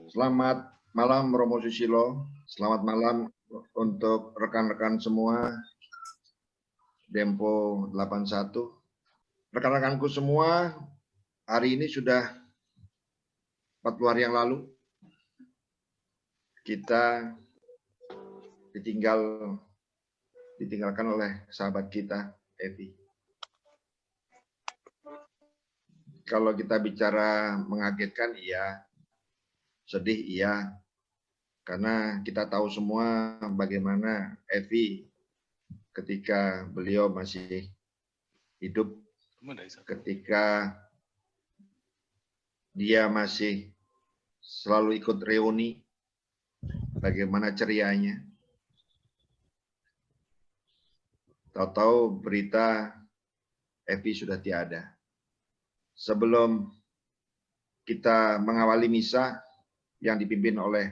Selamat malam Romo Susilo, selamat malam untuk rekan-rekan semua Dempo 81. Rekan-rekanku semua, hari ini sudah 40 hari yang lalu kita ditinggalkan oleh sahabat kita, Evi. Kalau kita bicara mengagetkan, iya. Sedih, iya. Karena kita tahu semua bagaimana Evi ketika beliau masih hidup, ketika dia masih selalu ikut reuni, bagaimana cerianya. Tahu-tahu berita Evi sudah tiada. Sebelum kita mengawali misa yang dipimpin oleh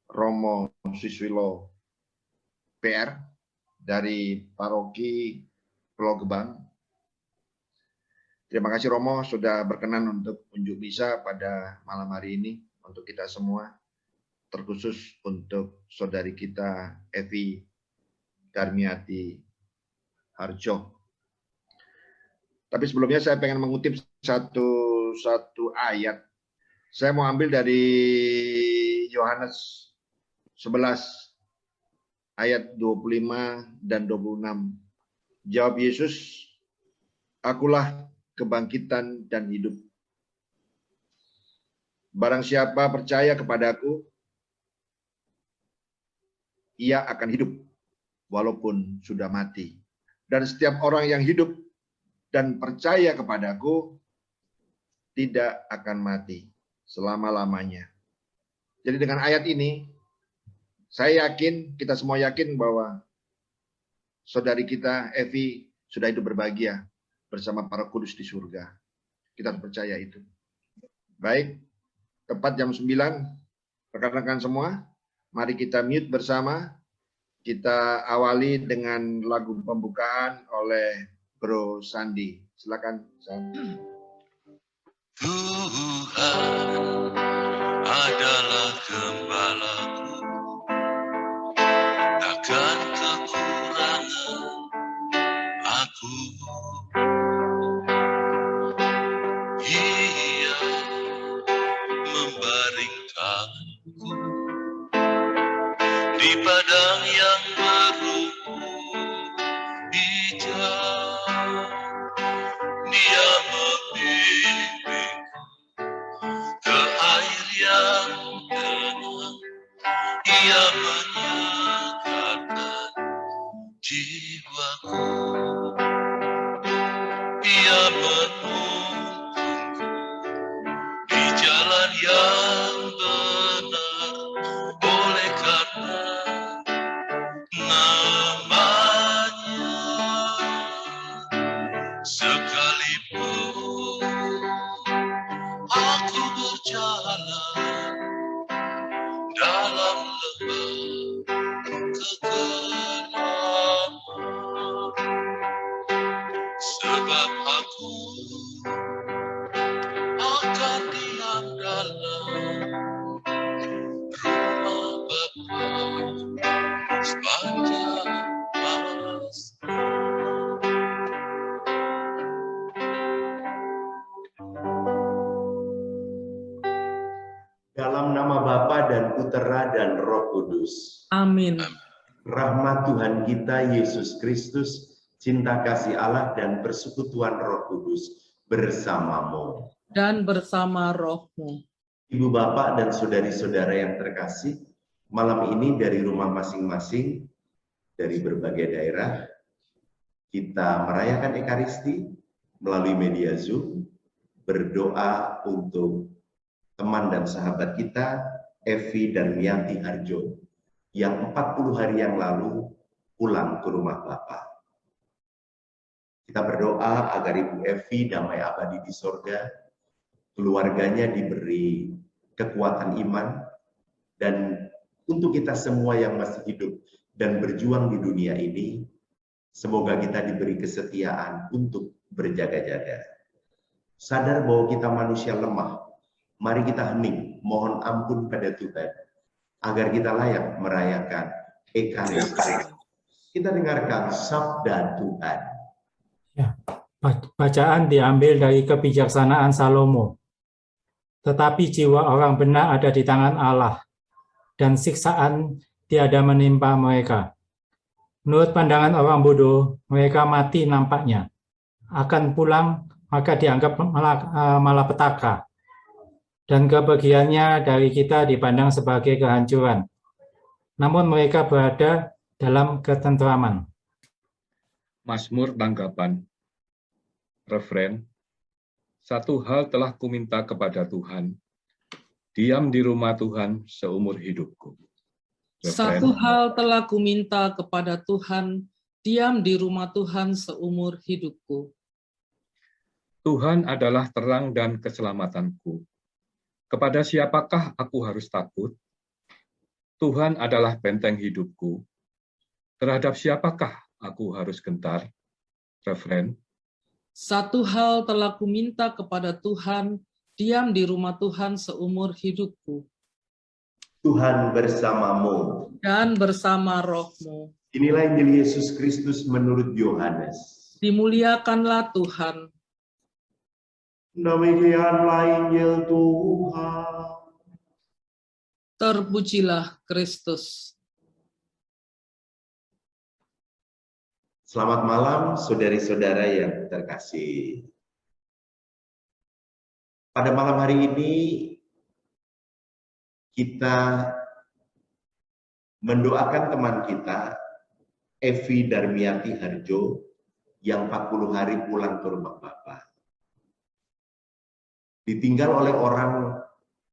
Romo Susilo PR dari Paroki Pulau Gebang. Terima kasih Romo sudah berkenan untuk unjuk misa pada malam hari ini untuk kita semua, terkhusus untuk saudari kita Evi Darmiati Harjo. Tapi sebelumnya saya pengen mengutip satu ayat. Saya mau ambil dari Yohanes 11 ayat 25 dan 26. Jawab Yesus, "Akulah kebangkitan dan hidup. Barang siapa percaya kepadaku, ia akan hidup walaupun sudah mati. Dan setiap orang yang hidup dan percaya kepadaku tidak akan mati selama-lamanya." Jadi dengan ayat ini, saya yakin, kita semua yakin bahwa saudari kita Evi sudah hidup berbahagia bersama para kudus di surga. Kita harus percaya itu. Baik, tepat jam 9, rekan-rekan semua, mari kita mute bersama. Kita awali dengan lagu pembukaan oleh Bro Sandi. Silakan Sandi. Tuhan adalah gembalaku, takkan kekurangan aku. Ia membaringkanku di padang yang berumput hijau. Dia membimbing ke air yang tenang. Ia menyegarkan jiwaku. Ia menuntunku di jalan yang benar, oleh karena namanya. Sekalipun aku berjalan dalam lembah kegelapan, sebab aku akan diam dalam rumah Bapa sepanjang masa. Dalam nama Bapa dan Putera dan Roh Kudus. Amin. Rahmat Tuhan kita Yesus Kristus, cinta kasih Allah dan persekutuan Roh Kudus bersamamu. Dan bersama rohmu. Ibu bapak dan saudari-saudara yang terkasih, malam ini dari rumah masing-masing, dari berbagai daerah, kita merayakan Ekaristi melalui media Zoom, berdoa untuk teman dan sahabat kita, Evi Darmiati Harjo, yang 40 hari yang lalu pulang ke rumah Bapa. Kita berdoa agar Ibu Evi damai abadi di sorga, keluarganya diberi kekuatan iman, dan untuk kita semua yang masih hidup dan berjuang di dunia ini, semoga kita diberi kesetiaan untuk berjaga-jaga. Sadar bahwa kita manusia lemah, mari kita hening mohon ampun pada Tuhan agar kita layak merayakan Ekaristi. Kita dengarkan sabda Tuhan. Ya, bacaan diambil dari kebijaksanaan Salomo. Tetapi jiwa orang benar ada di tangan Allah, dan siksaan tiada menimpa mereka. Menurut pandangan orang bodoh, mereka mati nampaknya. Akan pulang, maka dianggap malapetaka. Dan kepergiannya dari kita dipandang sebagai kehancuran. Namun mereka berada dalam ketentraman. Mazmur tanggapan. Refren. Satu hal telah kuminta kepada Tuhan, diam di rumah Tuhan seumur hidupku. Refren. Satu hal telah kuminta kepada Tuhan, diam di rumah Tuhan seumur hidupku. Tuhan adalah terang dan keselamatanku. Kepada siapakah aku harus takut? Tuhan adalah benteng hidupku. Terhadap siapakah aku harus gentar? Refren. Satu hal telah kuminta kepada Tuhan, diam di rumah Tuhan seumur hidupku. Tuhan bersamamu. Dan bersama rohmu. Inilah Injil Yesus Kristus menurut Yohanes. Dimuliakanlah Tuhan. Demikianlah Injil Tuhan. Terpujilah Kristus. Selamat malam saudari-saudara yang terkasih. Pada malam hari ini kita mendoakan teman kita Evi Darmiati Harjo yang 40 hari pulang ke rumah Bapa. Ditinggal oleh orang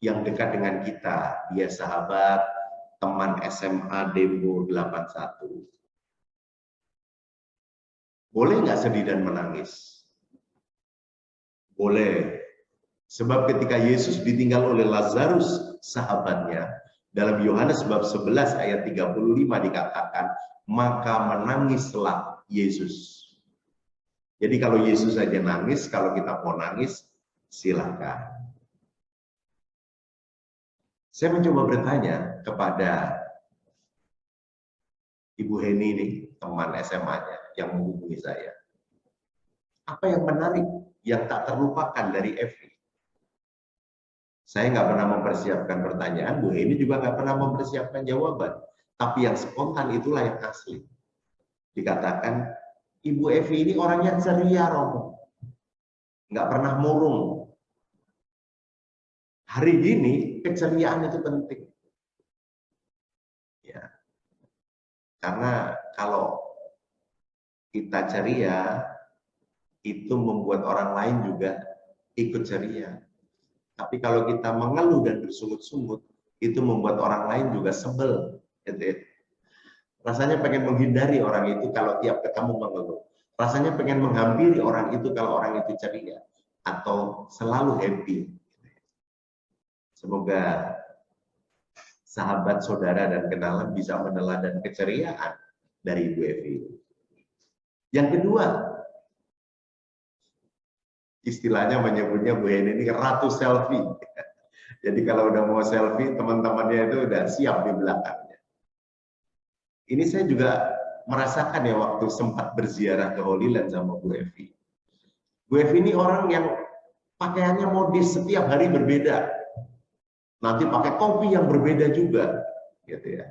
yang dekat dengan kita, dia sahabat, teman SMA Dembo 81. Boleh nggak sedih dan menangis? Boleh. Sebab ketika Yesus ditinggal oleh Lazarus, sahabatnya, dalam Yohanes bab 11 ayat 35 dikatakan, maka menangislah Yesus. Jadi kalau Yesus saja nangis, kalau kita mau nangis, silakan. Saya mencoba bertanya kepada Ibu Heni ini, teman SMA-nya yang menghubungi saya. Apa yang menarik, yang tak terlupakan dari Evi? Saya nggak pernah mempersiapkan pertanyaan, Bu Heni juga nggak pernah mempersiapkan jawaban. Tapi yang spontan itulah yang asli. Dikatakan, Ibu Evi ini orangnya ceria, Romo. Nggak pernah murung. Hari ini keceriaan itu penting. Ya. Karena kalau kita ceria, itu membuat orang lain juga ikut ceria. Tapi kalau kita mengeluh dan bersungut-sungut, itu membuat orang lain juga sebel. Rasanya pengen menghindari orang itu kalau tiap ketemu mengeluh. Rasanya pengen menghampiri orang itu kalau orang itu ceria. Atau selalu happy. Semoga sahabat, saudara, dan kenalan bisa meneladani keceriaan dari Ibu Evi. Yang kedua, istilahnya menyebutnya Bu Heni ini ratu selfie. Jadi kalau udah mau selfie, teman-temannya itu udah siap di belakangnya. Ini saya juga merasakan ya waktu sempat berziarah ke Holy Land sama Bu Evi. Bu Evi ini orang yang pakaiannya modis, setiap hari berbeda. Nanti pakai topi yang berbeda juga, gitu ya.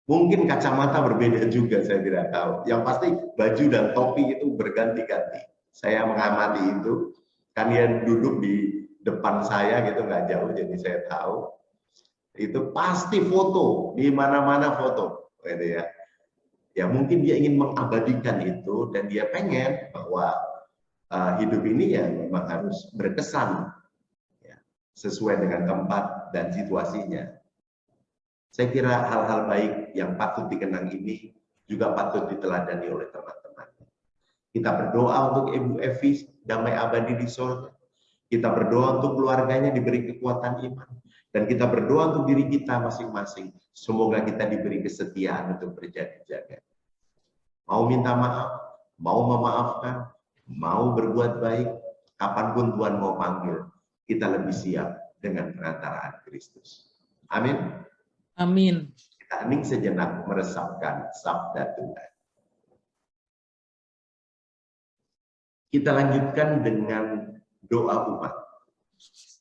Mungkin kacamata berbeda juga, saya tidak tahu. Yang pasti baju dan topi itu berganti-ganti. Saya mengamati itu, kan dia duduk di depan saya gitu, nggak jauh, jadi saya tahu. Itu pasti foto, di mana-mana foto, gitu ya. Ya mungkin dia ingin mengabadikan itu, dan dia pengen bahwa hidup ini ya memang harus berkesan sesuai dengan tempat dan situasinya. Saya kira hal-hal baik yang patut dikenang ini juga patut diteladani oleh teman-teman. Kita berdoa untuk Ibu Evi damai abadi di surga. Kita berdoa untuk keluarganya diberi kekuatan iman. Dan kita berdoa untuk diri kita masing-masing. Semoga kita diberi kesetiaan untuk berjaga-jaga. Mau minta maaf, mau memaafkan, mau berbuat baik, kapanpun Tuhan mau panggil, kita lebih siap dengan perantaraan Kristus. Amin. Amin. Kita hening sejenak meresapkan sabda Tuhan. Kita lanjutkan dengan doa umat.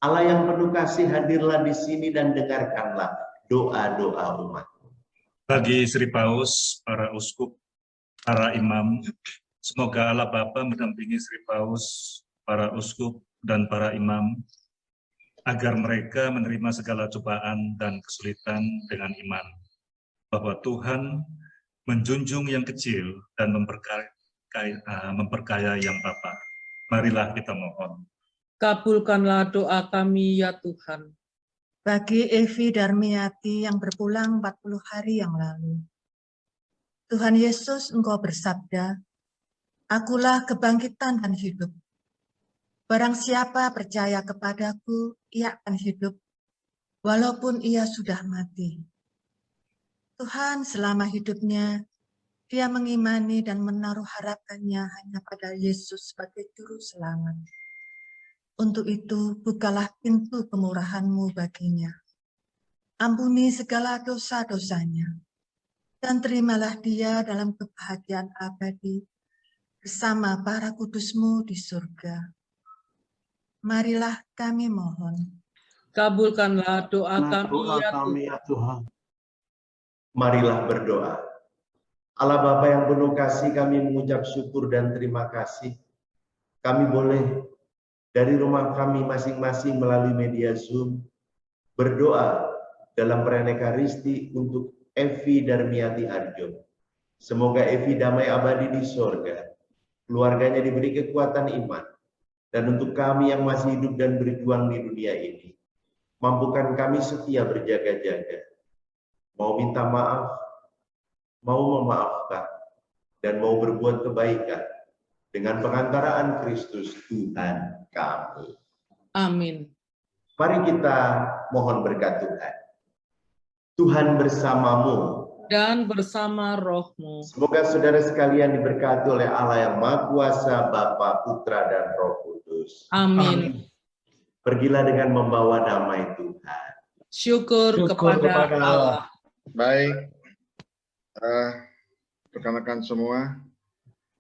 Allah yang penuh kasih, hadirlah di sini dan dengarkanlah doa-doa umat. Bagi Sri Paus, para uskup, para imam, semoga Allah Bapa mendampingi Sri Paus, para uskup, dan para imam, agar mereka menerima segala cobaan dan kesulitan dengan iman, bahwa Tuhan menjunjung yang kecil dan memperkaya yang Bapa. Marilah kita mohon. Kabulkanlah doa kami ya Tuhan. Bagi Evi Darmiati yang berpulang 40 hari yang lalu. Tuhan Yesus, Engkau bersabda, Akulah kebangkitan dan hidup. Barang siapa percaya kepadaku, ia akan hidup, walaupun ia sudah mati. Tuhan selama hidupnya, dia mengimani dan menaruh harapannya hanya pada Yesus sebagai juru selamat. Untuk itu, bukalah pintu kemurahan-Mu baginya. Ampuni segala dosa-dosanya, dan terimalah dia dalam kebahagiaan abadi bersama para kudus-Mu di surga. Marilah kami mohon. Kabulkanlah doa kami ya Tuhan. Marilah berdoa. Allah Bapa yang penuh kasih, kami mengucap syukur dan terima kasih. Kami boleh dari rumah kami masing-masing melalui media Zoom berdoa dalam perayaan Ekaristi untuk Evi Darmiati Arjo. Semoga Evi damai abadi di sorga, keluarganya diberi kekuatan iman, dan untuk kami yang masih hidup dan berjuang di dunia ini, mampukan kami setia berjaga-jaga, mau minta maaf, mau memaafkan, dan mau berbuat kebaikan dengan pengantaraan Kristus Tuhan kami. Amin. Mari kita mohon berkat Tuhan. Tuhan bersamamu Dan bersama rohmu. Semoga saudara sekalian diberkati oleh Allah yang Maha Kuasa, Bapa, Putra, dan Roh Kudus. Amin. Pergilah dengan membawa damai Tuhan. Syukur kepada Allah. Baik, rekan-rekan semua,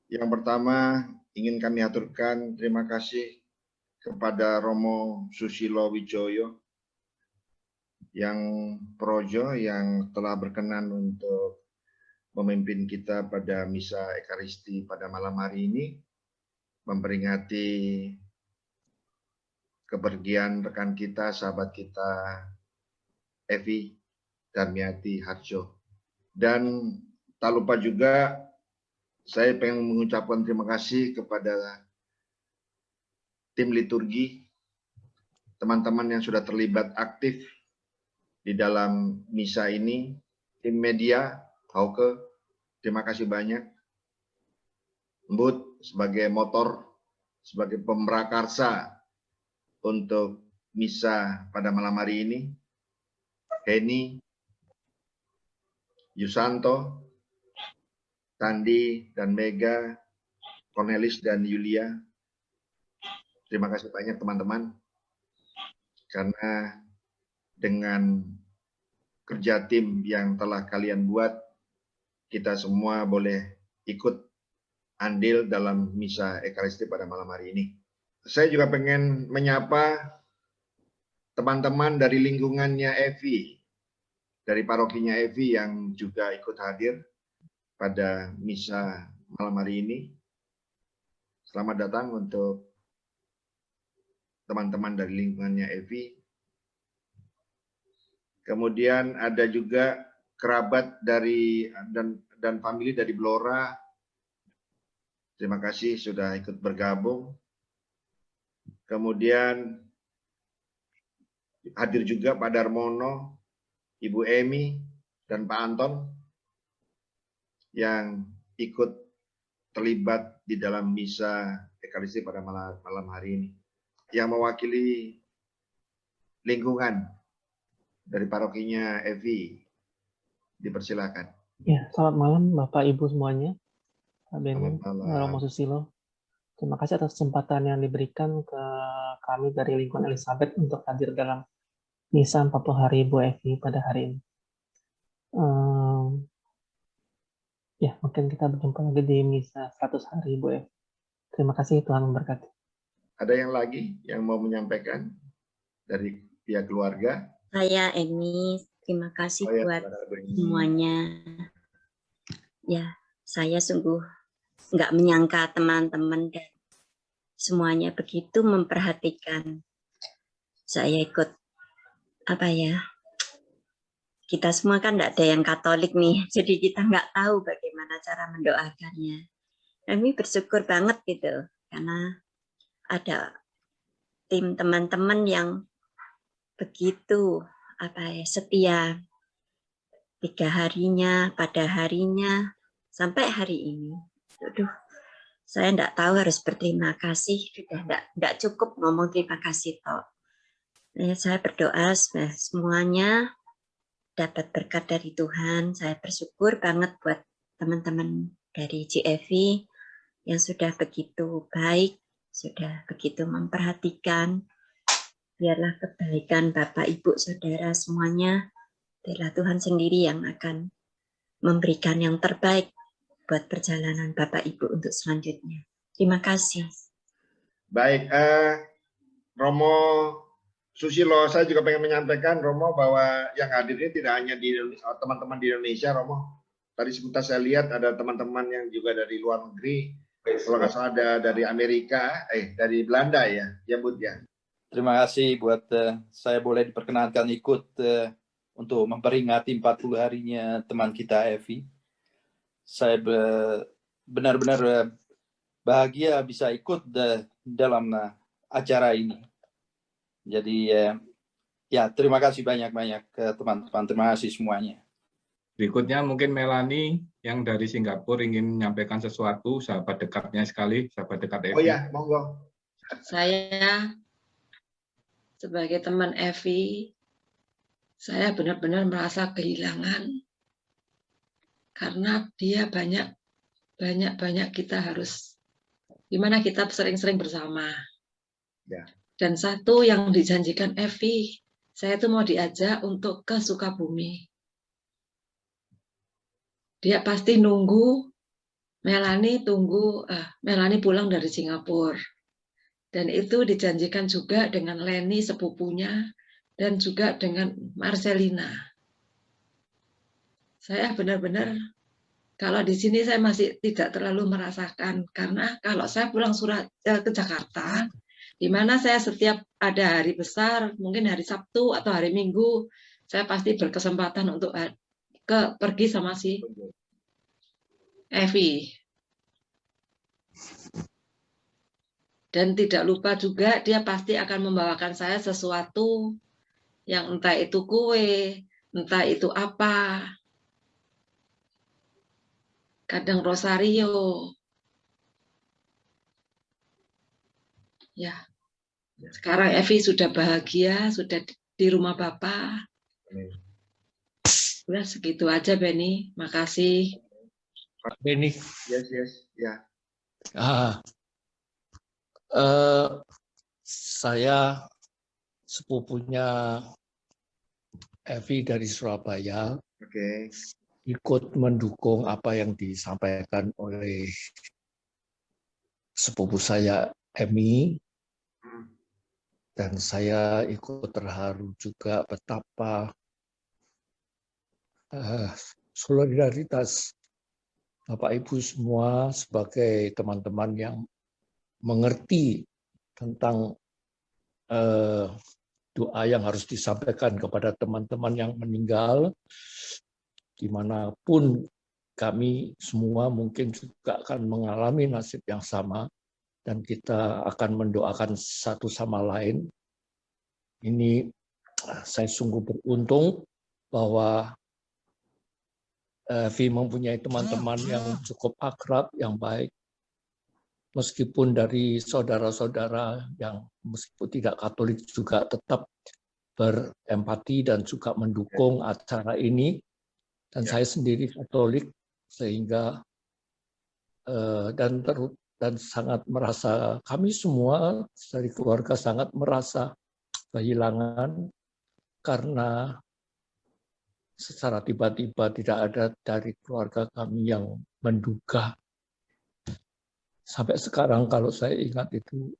yang pertama ingin kami aturkan terima kasih kepada Romo Susilo Wijoyo yang projo yang telah berkenan untuk memimpin kita pada misa Ekaristi pada malam hari ini, memperingati kepergian rekan kita, sahabat kita Evi Darmiati Harjo. Dan tak lupa juga saya pengen mengucapkan terima kasih kepada tim liturgi, teman-teman yang sudah terlibat aktif di dalam misa ini, tim media, Hauke, terima kasih banyak. Mbut sebagai motor, sebagai pemrakarsa untuk misa pada malam hari ini, Heni, Yusanto, Tandi dan Mega, Cornelis dan Yulia. Terima kasih banyak teman-teman, karena dengan kerja tim yang telah kalian buat, kita semua boleh ikut andil dalam misa Ekaristi pada malam hari ini. Saya juga pengen menyapa teman-teman dari lingkungannya Evi, dari parokinya Evi yang juga ikut hadir pada misa malam hari ini. Selamat datang untuk teman-teman dari lingkungannya Evi. Kemudian ada juga kerabat dari dan famili dari Blora. Terima kasih sudah ikut bergabung. Kemudian hadir juga Pak Darmono, Ibu Emi, dan Pak Anton yang ikut terlibat di dalam misa Ekaristi pada malam hari ini. Yang mewakili lingkungan dari parokinya Evi, dipersilakan. Ya, selamat malam Bapak Ibu semuanya, Pak Beni, Romo Susilo. Terima kasih atas kesempatan yang diberikan ke kami dari lingkungan Elizabeth untuk hadir dalam misa 40 hari Ibu Evi pada hari ini. Ya, mungkin kita berjumpa lagi di misa 100 hari Ibu Evi. Terima kasih, Tuhan memberkati. Ada yang lagi yang mau menyampaikan dari pihak keluarga? Saya Emi, terima kasih buat semuanya. Ya, saya sungguh nggak menyangka teman-teman dan semuanya begitu memperhatikan. Saya ikut, kita semua kan nggak ada yang Katolik nih, jadi kita nggak tahu bagaimana cara mendoakannya. Kami bersyukur banget gitu, karena ada tim teman-teman yang begitu setia 3 harinya, pada harinya, sampai hari ini. Aduh, saya enggak tahu harus berterima kasih, sudah enggak cukup ngomong terima kasih toh. Saya berdoa semuanya dapat berkat dari Tuhan. Saya bersyukur banget buat teman-teman dari GFI yang sudah begitu baik, sudah begitu memperhatikan. Biarlah kebaikan Bapak, Ibu, Saudara semuanya, biarlah Tuhan sendiri yang akan memberikan yang terbaik buat perjalanan Bapak Ibu untuk selanjutnya. Terima kasih. Baik, Romo Susilo, saya juga pengen menyampaikan, Romo, bahwa yang hadir ini tidak hanya di teman-teman di Indonesia, Romo. Tadi sebentar saya lihat ada teman-teman yang juga dari luar negeri, kalau nggak salah ada dari Amerika, dari Belanda ya, ya Bud ya. Terima kasih buat saya boleh diperkenankan ikut untuk memperingati 40 harinya teman kita Evi. Saya benar-benar bahagia bisa ikut dalam acara ini. Jadi ya terima kasih banyak-banyak ke teman-teman. Terima kasih semuanya. Berikutnya mungkin Melanie yang dari Singapura ingin menyampaikan sesuatu, sahabat dekatnya sekali, sahabat dekat Evi. Oh ya, monggo. Saya sebagai teman Evi, saya benar-benar merasa kehilangan karena dia banyak kita harus gimana kita sering-sering bersama. Ya. Dan satu yang dijanjikan Evi, saya tuh mau diajak untuk ke Sukabumi. Dia pasti nunggu Melanie Melanie pulang dari Singapura. Dan itu dijanjikan juga dengan Leni sepupunya dan juga dengan Marcelina. Saya benar-benar kalau di sini saya masih tidak terlalu merasakan karena kalau saya pulang ke Jakarta, di mana saya setiap ada hari besar, mungkin hari Sabtu atau hari Minggu, saya pasti berkesempatan untuk pergi sama si Evi. Dan tidak lupa juga dia pasti akan membawakan saya sesuatu yang entah itu kue, entah itu apa. Kadang rosario. Ya. Sekarang Evi sudah bahagia, sudah di rumah Bapak. Udah segitu aja, Benny. Makasih. Benny. Yes, ya. Saya sepupunya Evi dari Surabaya. Oke. Ikut mendukung apa yang disampaikan oleh sepupu saya Emi, dan saya ikut terharu juga betapa solidaritas Bapak Ibu semua sebagai teman-teman yang mengerti tentang doa yang harus disampaikan kepada teman-teman yang meninggal, dimanapun kami semua mungkin juga akan mengalami nasib yang sama, dan kita akan mendoakan satu sama lain. Ini saya sungguh beruntung bahwa Vi mempunyai teman-teman yang cukup akrab, yang baik, meskipun dari saudara-saudara yang meskipun tidak Katolik juga tetap berempati dan juga mendukung acara ini. Dan saya sendiri Katolik, sehingga dan dan sangat merasa, kami semua dari keluarga sangat merasa kehilangan karena secara tiba-tiba tidak ada dari keluarga kami yang menduga. Sampai sekarang kalau saya ingat itu,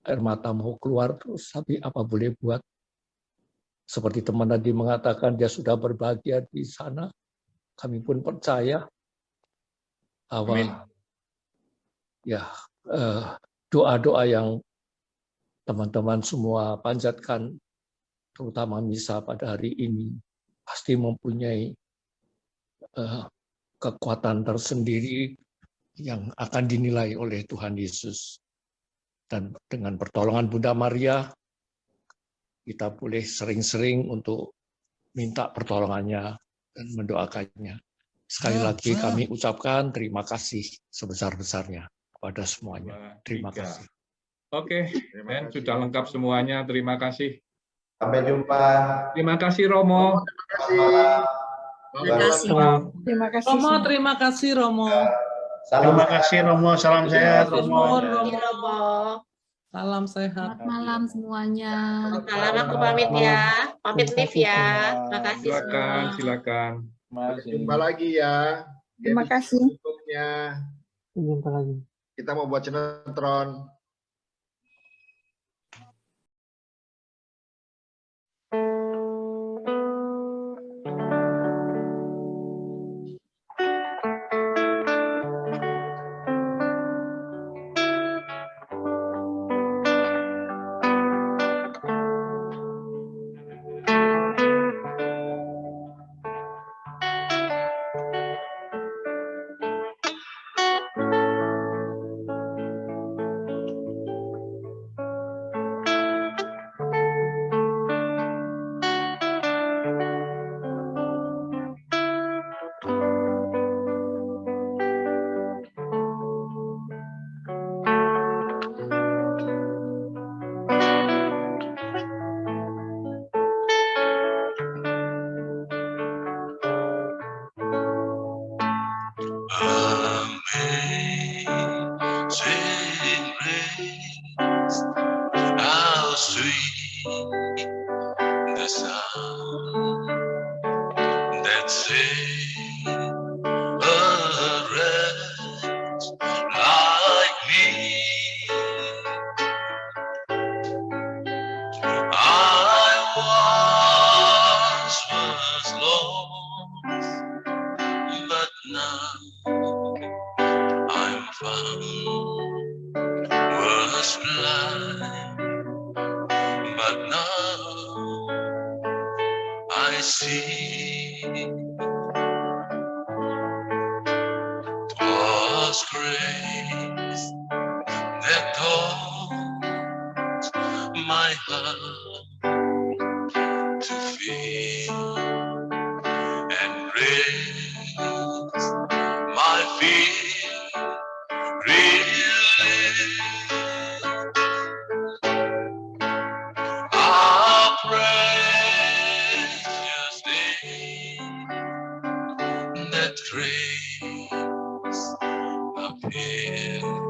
air mata mau keluar terus, tapi apa boleh buat. Seperti teman tadi mengatakan dia sudah berbahagia di sana, kami pun percaya bahwa ya doa-doa yang teman-teman semua panjatkan, terutama misa pada hari ini, pasti mempunyai kekuatan tersendiri yang akan dinilai oleh Tuhan Yesus. Dan dengan pertolongan Bunda Maria, kita boleh sering-sering untuk minta pertolongannya dan mendoakannya. Sekali lagi kami ucapkan terima kasih sebesar-besarnya kepada semuanya. Terima kasih. Oke, dan sudah lengkap semuanya. Terima kasih. Sampai jumpa. Terima kasih Romo. Terima kasih. Terima kasih Romo, terima kasih Romo. Terima kasih Romo, salam sehat Romo. Salam sehat. Selamat malam semuanya. Malam, aku pamit ya. Pamit live ya. Terima kasih Silakan, semua. silakan. Jumpa lagi ya. Terima kasih. Berikutnya Jumpa lagi. kita mau buat sinetron. Amazing grace, how sweet the sound that saved a wretch like me. I once was lost, but now I'm found. Was blind, but now I see. 'Twas grace that taught my heart to feel and raise my fear relief. How precious day that grace appeared.